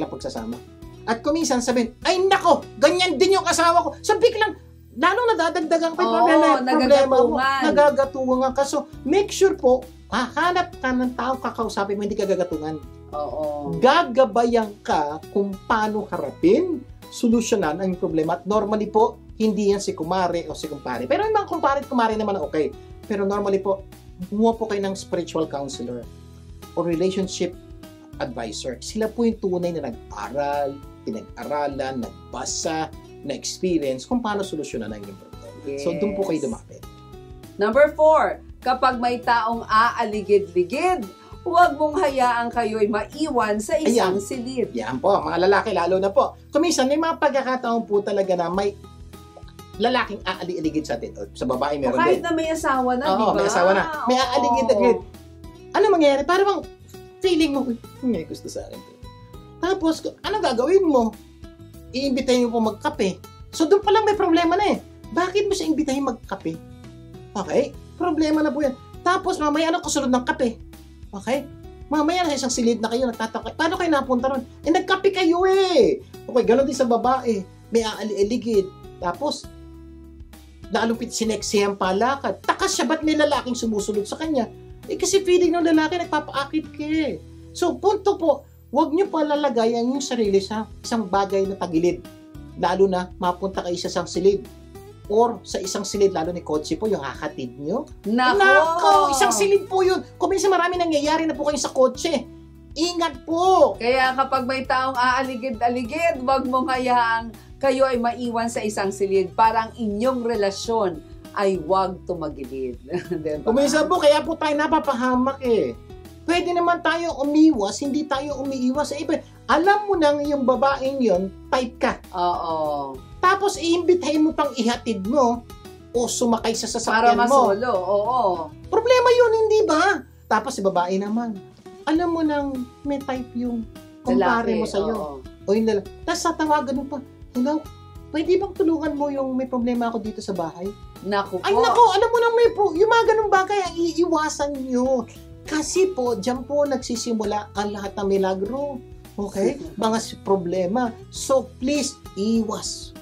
pagsasama. At kuminsan sabihin, ay nako, ganyan din yung asawa ko. So biglang, lalong nadadagdagan pa yung problema mo. Nagagatungan ka. So make sure po, hanap ka ng tao kakausapin mo, hindi ka gagatungan. Oo. Gagabayan ka kung paano harapin, solusyonan ang problema. At normally po, hindi yan si kumare o si kumpare. Pero yung mga kumpare at kumare naman okay. Pero normally po, kumuha po kayo ng spiritual counselor o relationship advisor. Sila po yung tunay na nag-aral, pinag-aralan, nagbasa, na-experience kung paano solusyonan ang inyong problema. Yes. So, doon po kayo lumapit. Number 4, kapag may taong aaligid-ligid, huwag mong hayaan kayo'y maiwan sa isang silid. Yan po, mga lalaki lalo na po. Kuminsan, may mga pagkakataon po talaga na may lalaking aali-aligid sa atin. O, sa babae meron Kahit din. na may asawa na, di ba? may asawa na. May aaligid-aligid. Ano mangyayari? Parang feeling mo, may gusto sa akin. Tapos, ano gagawin mo? Iimbitahin mo po magkape. So, doon pa lang may problema na eh. Bakit mo siya imbitahin magkape? Okay? Problema na po yan. Tapos, mamaya ano kasunod ng kape? Okay? Mamaya na isang silid na kayo, nagtataka. Paano kayo napunta ron? Nagkape kayo eh. Okay, ganoon din sa babae. May aali-aligid. Tapos, lalong sineksihan palakad. Takas siya, ba't may lalaking sumusunod sa kanya? Kasi feeling ng lalaki, nagpapaakit ka eh. So, punto po, huwag niyo palalagay ang inyong sarili sa isang bagay na tagilid. Lalo na, mapunta kayo sa isang silid. Or sa isang silid, lalo ni kotse po, yung hakatid nyo. Nako! Isang silid po yun. Kung minsan marami nangyayari na po kayo sa kotse. Ingat po! Kaya kapag may taong aaligid-aligid, huwag mong hayaang kayo ay maiwan sa isang silid para ang inyong relasyon ay huwag tumagilid. Diba? Kuminsan po, kaya po tayo napapahamak eh. Pwede naman tayo umiwas, hindi tayo umiiwas. Alam mo nang yung babaeng yon type ka. Oo. Tapos iimbitahin mo pang ihatid mo o sumakay sa Para sasakyan mo. masolo, oo. Problema yun, hindi ba? Tapos si babae naman, alam mo nang may type yung kumpare mo sa'yo. Oo. O yun na lang. Tapos tatawagan mo pa, hello, pwede bang tulungan mo yung may problema ako dito sa bahay? Naku po. Ay nako, alam mo nang yung mga ganung bagay, ang iiwasan nyo. Kasi po, dyan po nagsisimula ang lahat ng milagro. Okay? Mga problema. So, please, iwas.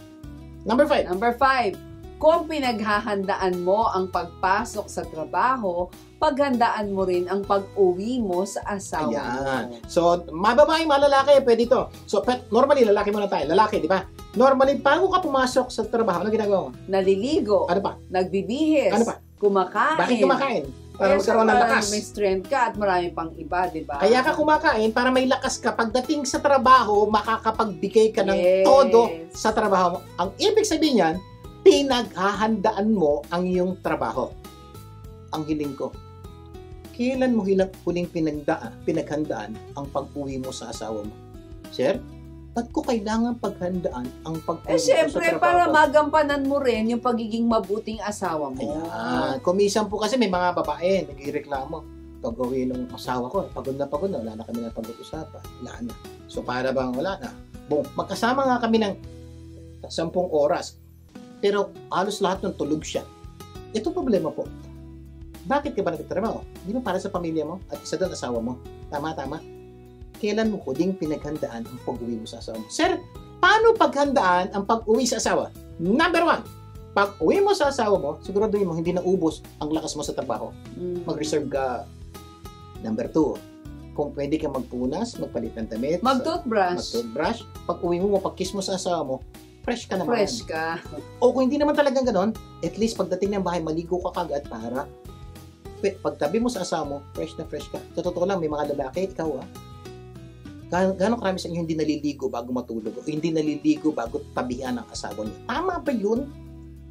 Number 5. Number 5, kung pinaghahandaan mo ang pagpasok sa trabaho, paghandaan mo rin ang pag-uwi mo sa asawa Ayan. mo. So, mababae, malalaki, pwede ito. So, normally, lalaki muna tayo. Lalaki, di ba? Normally, bago ka pumasok sa trabaho, ano ginagawa mo? Naliligo, Ano pa? nagbibihis, Ano pa? kumakain. Bakit kumakain? Para magkaroon ng lakas. May strength ka at marami pang iba, di ba? Kaya ka kumakain para may lakas ka. Pagdating sa trabaho, makakapagbigay ka ng Yes. todo sa trabaho mo. Ang ibig sabihin yan, pinaghahandaan mo ang iyong trabaho. Ang hiling ko, kailan mo huling pinaghandaan ang pag-uwi mo sa asawa mo? Sir, ba't ko kailangan paghandaan ang pag-uwi ko sa syempre, trabaho? para magampanan mo rin yung pagiging mabuting asawa mo. Ayan. Kumisan po kasi may mga babae, nagreklamo. Pag-uwi ng asawa ko, pagod na, wala na kami na pag-uusapan. Wala na. So para bang wala na? Magkasama nga kami ng 10 oras. Pero halos lahat ng tulog siya. Ito problema po. Bakit ka ba nagtatrabaho? Di ba para sa pamilya mo? At isa doon asawa mo? Tama. Kailan mo huling pinaghandaan ang pag-uwi mo sa asawa mo? Sir, paano paghandaan ang pag-uwi sa asawa? Number 1, pag-uwi mo sa asawa mo, siguraduhin mo hindi na ubos ang lakas mo sa trabaho. Mag-reserve ka. Number 2, kung pwede ka magpunas, magpalit ng damit, mag-toothbrush, pag-uwi mo, pag-kiss mo sa asawa mo, fresh ka naman. Fresh ka. O kung hindi naman talagang ganon, at least pagdating ng bahay, maligo ka kagad para pagtabi mo sa asawa mo, fresh na fresh ka. Sa totoo lang, may mga lalaki, ikaw gano'ng karami sa inyo hindi naliligo bago matulog o hindi naliligo bago tabihan ng asawa niyo? Tama ba yun?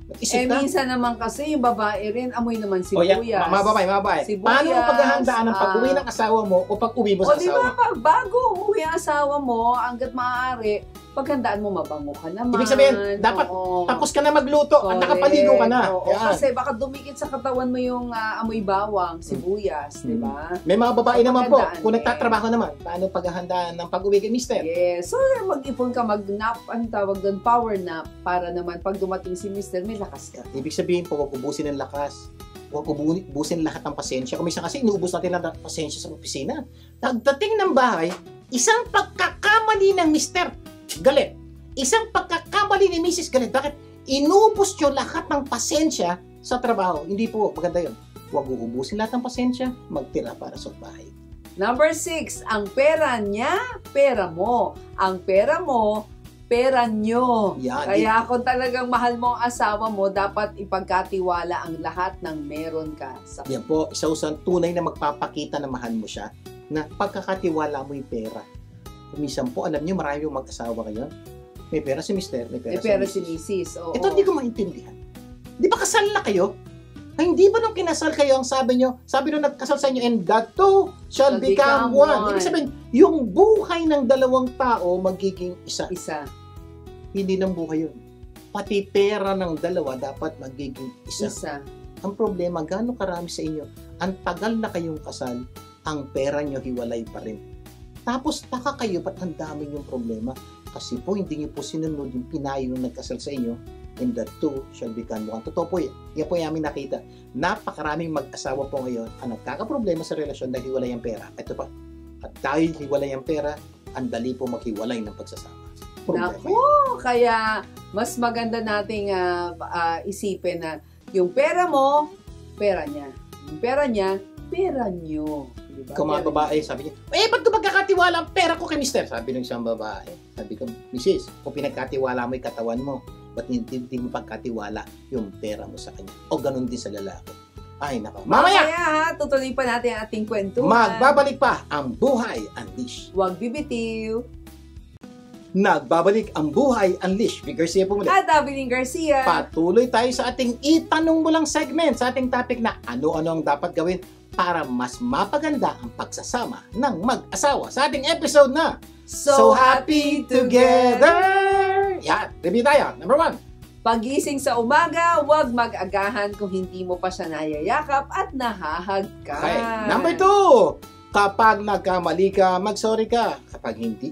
Mag-isip ka? Minsan naman kasi yung babae rin, amoy naman O yan, sibuyas. mga babae. Sibuyas, Paano mo paghahandaan ang pag-uwi ng asawa mo o pag-uwi mo sa di asawa? ba, pag bago umuwi ang asawa mo, hanggat maaari, paghandaan mo, mabango ka naman. Ibig sabihin, dapat tapos ka na magluto at nakapaligo ka na. Oo, Yan. kasi baka dumikit sa katawan mo yung amoy bawang, sibuyas, di ba? May mga babae naman po, Paghandaan kung din. nagtatrabaho naman, paano paghahandaan ng pag-uwi kay mister? Yes. So, mag-ipon ka, mag-nap, ang tawag doon, power nap, para naman pag dumating si mister, may lakas ka. Ibig sabihin po, huwag ubusin ng lakas. Huwag ubusin lahat ng pasensya. Kung minsan kasi inuubos natin ang pasensya sa opisina. Pagdating ng bahay, isang pagkakamali ng mister, galit. Isang pagkakamali ni Mrs. galit. Bakit? Inubos nyo lahat ng pasensya sa trabaho. Hindi po, maganda yun. Huwag uubusin lahat ng pasensya, magtira para sa bahay. Number 6, ang pera niya, pera mo. Ang pera mo, pera nyo. Yan. Kaya kung talagang mahal mo ang asawa mo, dapat ipagkatiwala ang lahat ng meron ka. Yan po, isa-usang tunay na magpapakita na mahal mo siya, na pagkakatiwala mo yung pera. Kumisan po, alam niyo, marami yung mag-asawa ngayon. May pera si mister, may pera, May pera si Mrs. Mrs. Oo. Ito hindi ko maintindihan. Di ba kasal na kayo? Ay, hindi ba nung kinasal kayo, ang sabi nyo nagkasal sa inyo, and that two shall become one. Ibig sabihin, yung buhay ng dalawang tao magiging isa. Hindi ng buhay yun. Pati pera ng dalawa dapat magiging isa. Ang problema, gaano karami sa inyo, ang tagal na kayong kasal, ang pera nyo hiwalay pa rin. Tapos taka kayo, ba't ang dami yung problema? Kasi po, hindi nyo po sinunod yung pinayo ng nagkasal sa inyo, and the two shall become one. Totoo po yan. Yan po yung aming nakita. Napakaraming mag-asawa po ngayon ang nagkakaproblema sa relasyon dahil hiwalay ang pera. Ito pa. At dahil hiwalay ang pera, ang dali po maghiwalay ng pagsasama. Naku, kaya mas maganda nating isipin na yung pera mo, pera niya. Yung pera niya, pera nyo. Diba? Kung mga babae, sabi niya, ba't ko magkakatiwala ang pera ko kay mister? Sabi ng isang babae. Sabi ko, Mrs., kung pinagkatiwala mo yung katawan mo, ba't hindi mo pagkatiwala yung pera mo sa kanya? O ganun din sa lalaki. Ay, nako. Mamaya! Tutuloy pa natin ang ating kwentuhan. Magbabalik pa ang Buhay Unleashed. Huwag bibitiw. Nagbabalik ang Buhay Unleashed. Vic Garcia po muli. At Abiling Garcia. Patuloy tayo sa ating itanong mo lang segment sa ating topic na ano-ano ang dapat gawin para mas mapaganda ang pagsasama ng mag-asawa. Sa ating episode na So Happy Together! Yan, review tayo. Number 1. Pagising sa umaga, huwag mag-agahan kung hindi mo pa siya nayayakap at nahahagkan. Okay. Number 2. Kapag nagkamali ka, mag-sorry ka.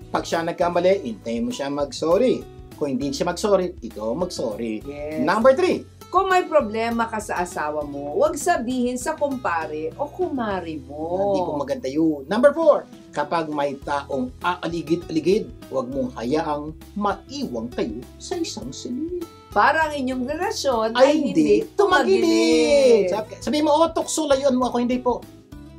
Pag siya nagkamali, hintayin mo siya mag-sorry. Kung hindi siya mag-sorry, ikaw mag-sorry. Yes. Number 3. Kung may problema ka sa asawa mo, huwag sabihin sa kumpare o kumari mo. Hindi po maganda yun. Number 4. Kapag may taong aaligid-aligid, huwag mong hayaang maiwang kayo sa isang silid. Para ang inyong relasyon Ay hindi tumagilid. tumagilid. Sabihin mo, tukso, layuan mo ako. Hindi po.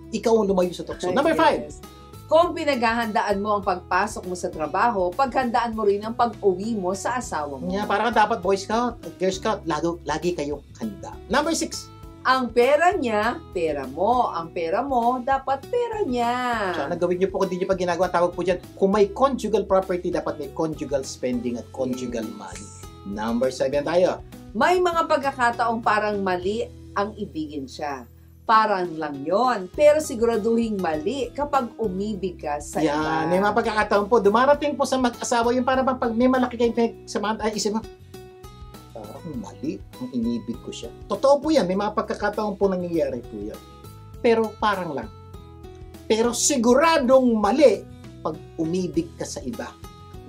Ikaw ang lumayo sa tukso. Number 5. Yes. Kung pinaghahandaan mo ang pagpasok mo sa trabaho, paghandaan mo rin ang pag-uwi mo sa asawa mo. Yeah, para ka dapat Boy Scout, Girl Scout, lagi kayong handa. Number 6. Ang pera niya, pera mo. Ang pera mo, dapat pera niya. So, nagawin niyo po kung hindi niyo pa ginagawa, tawag po dyan, kung may conjugal property, dapat may conjugal spending at conjugal money. Number 7 tayo. May mga pagkakataong parang mali ang ibigin siya. Parang lang yon, pero siguraduhin mali kapag umibig ka sa iba. Yan, may mga pagkakataon po, dumarating po sa mag-asawa, yung para pag may malaki kayong pinagsamahan, ay isip mo, parang mali ang inibig ko siya. Totoo po yan, may mga pagkakataon po nangyayari po yan. Pero parang lang. Pero siguradong mali pag umibig ka sa iba.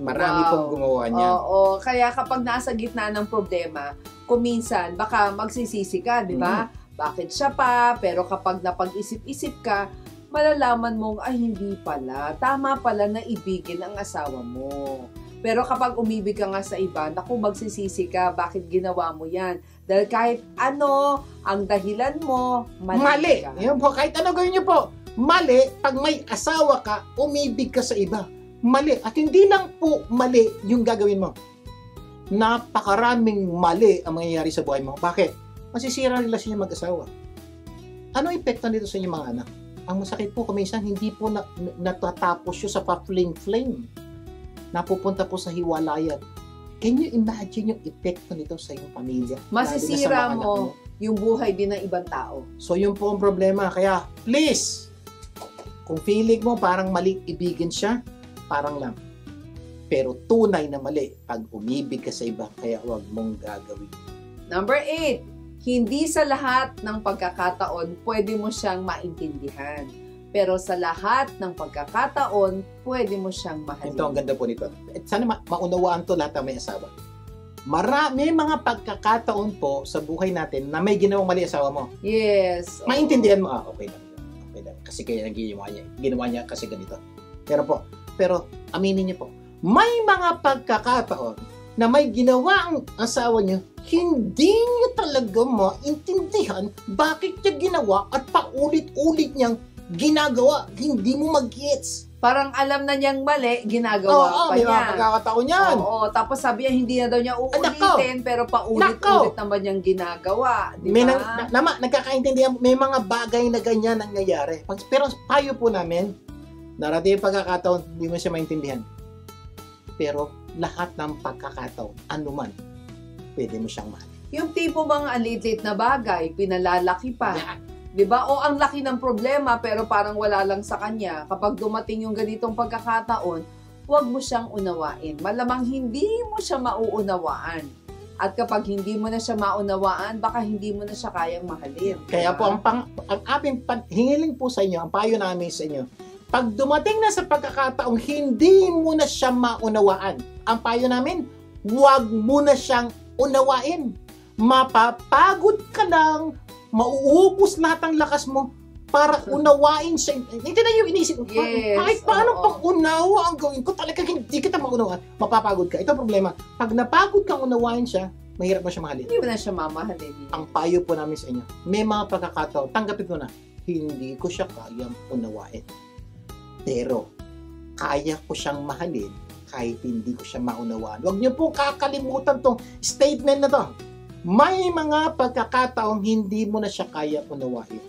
Marami Wow. pong gumawa niyan. Oo, kaya kapag nasa gitna ng problema, kuminsan baka magsisisi ka, di ba? Bakit siya pa? Pero kapag napag-isip-isip ka, malalaman mong, ay hindi pala. Tama pala na ibigin ang asawa mo. Pero kapag umibig ka nga sa iba, naku, magsisisi ka, bakit ginawa mo yan? Dahil kahit ano ang dahilan mo, mali ka. Yan po, kahit ano gawin niyo po. Mali, pag may asawa ka, umibig ka sa iba. Mali. At hindi lang po mali yung gagawin mo. Napakaraming mali ang mangyayari sa buhay mo. Bakit? Masisira ang relasyon niya mag-asawa. Ano epekto nito sa inyong mga anak? Ang masakit po kuminsan, hindi po natatapos yun sa pa-flame-flame. Napupunta po sa hiwalayan. Can you imagine yung epekto nito sa iyong pamilya? Masisira mo yung buhay din ng ibang tao. So yun po ang problema. Kaya please, kung feeling mo parang mali ibigin siya, parang lang. Pero tunay na mali pag umibig ka sa iba, kaya huwag mong gagawin. Number 8, hindi sa lahat ng pagkakataon pwede mo siyang maintindihan. Pero sa lahat ng pagkakataon, pwede mo siyang mahalin. Ito ang ganda po nito. At sana maunawaan to lahat ng may asawa. May mga pagkakataon po sa buhay natin na may ginawang mali asawa mo. Yes. Maintindihan mo, okay lang. Okay lang. Kasi kaya ginawa niya kasi ganito. Pero aminin niyo po, may mga pagkakataon na may ginawa ang asawa niyo, hindi niyo talaga maintindihan bakit niya ginawa at paulit-ulit niyang ginagawa. Hindi mo mag-gets. Parang alam na niyang mali, ginagawa pa may niya. mga pagkakataon yan. Oo, tapos sabi niya hindi na daw niya uulitin, pero paulit-ulit naman niyang ginagawa. Di ba? Nagkakaintindihan, may mga bagay na ganyan nangyayari. Pero payo po namin, darating yung pagkakataon, hindi mo siya maintindihan. Pero lahat ng pagkakataon, anuman, pwede mo siyang mahal. Yung tipo mga alilit na bagay, pinalalaki pa. Yan. 'Di ba? O ang laki ng problema pero parang wala lang sa kanya. Kapag dumating yung ganitong pagkakataon, huwag mo siyang unawain. Malamang hindi mo siya mauunawaan. At kapag hindi mo na siya maunawaan, baka hindi mo na siya kayang mahalin. Kaya po, ang aming hingiling po sa inyo, ang payo namin sa inyo, pag dumating na sa pagkakataong hindi mo na siya maunawaan, ang payo namin, huwag mo na siyang unawain. Mapapagod ka lang, mauubos lahat ang lakas mo para unawain siya. Hindi na yung inisip mo. Yes, Kahit paano pang unawa ang gawin ko, talaga hindi kita maunawaan. Mapapagod ka. Ito ang problema. Pag napagod kang unawain siya, mahirap mo siya mahalin. Hindi mo na siya mamahalin. Ang payo po namin sa inyo, may mga pagkakataon, tanggapin mo na, hindi ko siya kayang unawain. Pero, kaya ko siyang mahalin kahit hindi ko siya maunawaan. Huwag niyo po kakalimutan tong statement na to. May mga pagkakataong hindi mo na siya kaya unawain.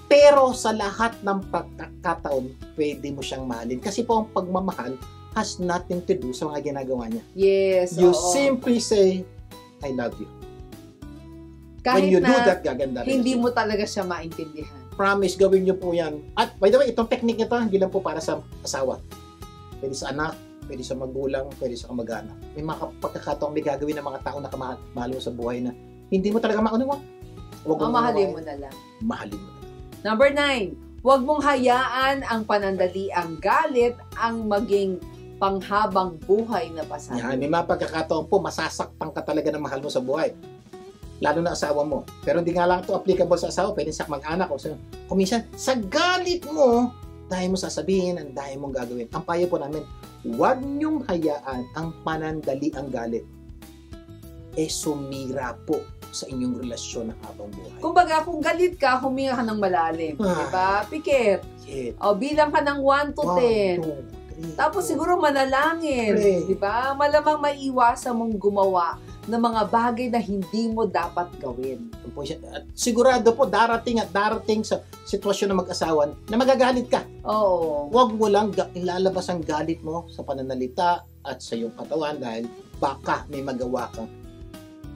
Pero sa lahat ng pagkakataon, pwede mo siyang mahalin. Kasi po ang pagmamahal, has nothing to do sa mga ginagawa niya. Yes, You oo. simply say, I love you. Kahit When you do na that, gaganda rin hindi siya. mo talaga siya maintindihan. Promise, gawin niyo po yan. At by the way, itong technique nito, hindi lang po para sa asawa. Pwede sa anak, pwede sa magulang, pwede sa kamag-anak. May mga pagkakataong may gagawin ng mga tao na mahal mo sa buhay na hindi mo talaga maunawa. Huwag mo Mamahalin unawain. mo na lang. Mahalin mo. Number 9, huwag mong hayaan ang panandaliang galit ang maging panghabang buhay na Yan, pasado. may mga pagkakataon po, masasaktan ka talaga ng mahal mo sa buhay. Lalo na asawa mo. Pero hindi nga lang ito applicable sa asawa, pwede sa mag-anak o sa kuminsan, sa galit mo, dahil mo sasabihin, ang dahil mong gagawin. Ang payo po namin, huwag niyong hayaan ang panandali ang galit. Sumira po sa inyong relasyon ng habang buhay. Kumbaga, kung galit ka, huminga ka ng malalim. Diba? Pikit. Shit. O, bilang ka ng 1 to 10. 1, 2, 3, Tapos 4. siguro manalangin. Pray. Diba? Malamang maiiwasan mong gumawa ng mga bagay na hindi mo dapat gawin. At sigurado po, darating sa sitwasyon ng mag-asawa na magagalit ka. Oo. Huwag mo lang ilalabas ang galit mo sa pananalita at sa iyong katawan dahil baka may magawa kang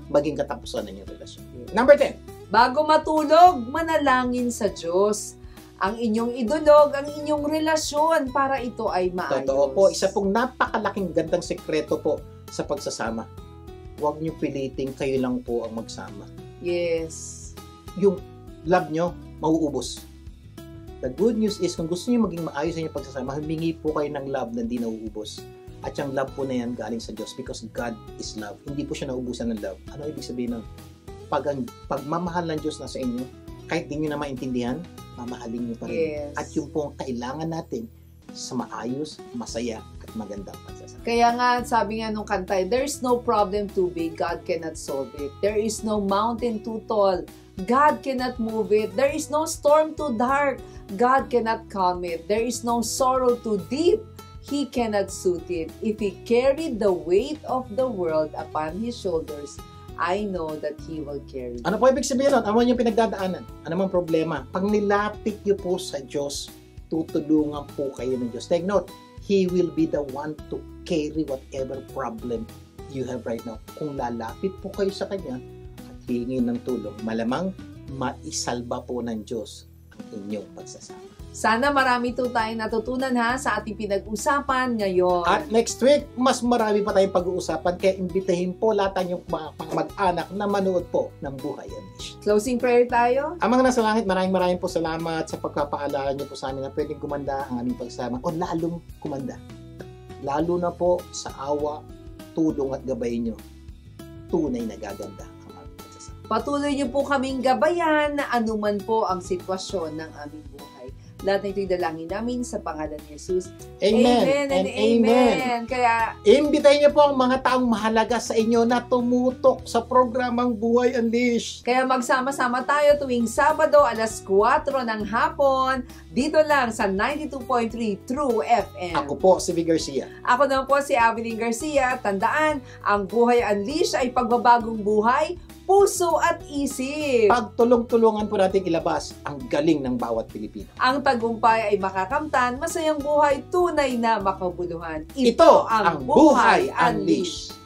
maging katapusan ng iyong relasyon. Number 10. Bago matulog, manalangin sa Diyos. Ang inyong idulog, ang inyong relasyon para ito ay maayos. Totoo po, isa pong napakalaking gandang sekreto po sa pagsasama. Huwag niyo piliting kayo lang po ang magsama. Yes. Yung love nyo, mauubos. The good news is, kung gusto niyo maging maayos ang inyong pagsasama, humingi po kayo ng love na hindi nauubos. At yung love po na yan galing sa Diyos because God is love. Hindi po siya naubusan ng love. Ano ibig sabihin nun? Pagmamahal ng Diyos na sa inyo, kahit di nyo na maintindihan, mamahalin nyo pa rin. Yes. At yung po ang kailangan natin sa maayos, masaya, at magandang pagsasama. Kaya nga, sabi nga nung kanta, there's no problem too big, God cannot solve it. There is no mountain too tall, God cannot move it. There is no storm too dark, God cannot calm it. There is no sorrow too deep, He cannot soothe it. If He carried the weight of the world upon His shoulders, I know that He will carry. Ano po ibig sabihin nun? Ano yung pinagdadaanan? Ano mang problema? Pag nilapit nyo po sa Diyos, tutulungan po kayo ng Diyos. Take note, He will be the one to carry whatever problem you have right now. Kung lalapit po kayo sa Kanya at hingin ng tulong, malamang maisalba po ng Diyos ang inyong pagsasama. Sana marami to tayong natutunan ha sa ating pinag-usapan ngayon. At next week, mas marami pa tayong pag-uusapan, kaya imbitahin po lahat yung mga mag-anak na manood po ng Buhay Unleashed. Closing prayer tayo. Ang mga nasa langit, maraming po salamat sa pagpapaalala niyo po sa amin na pwedeng kumanda ang aming pagsama o lalong kumanda. Lalo na po sa awa, tulong at gabay niyo. Tunay na gaganda ang aming pagsasama. Patuloy niyo po kaming gabayan na anuman po ang sitwasyon ng aming buhay. Lahat na ito'y dalangin namin sa pangalan ni Jesus. Amen, Amen and amen. Kaya, imbitahin niyo po ang mga taong mahalaga sa inyo na tumutok sa programang Buhay Unleashed. kaya magsama-sama tayo tuwing Sabado alas 4 ng hapon dito lang sa 92.3 True FM. Ako po si V. Garcia. Ako naman po si Avelyn Garcia. Tandaan, ang Buhay Unleashed ay pagbabagong buhay, puso at isip. Pagtulong-tulungan po natin ilabas ang galing ng bawat Pilipino. Ang tagumpay ay makakamtan, masayang buhay, tunay na makabuluhan. Ito ang Buhay Unleashed.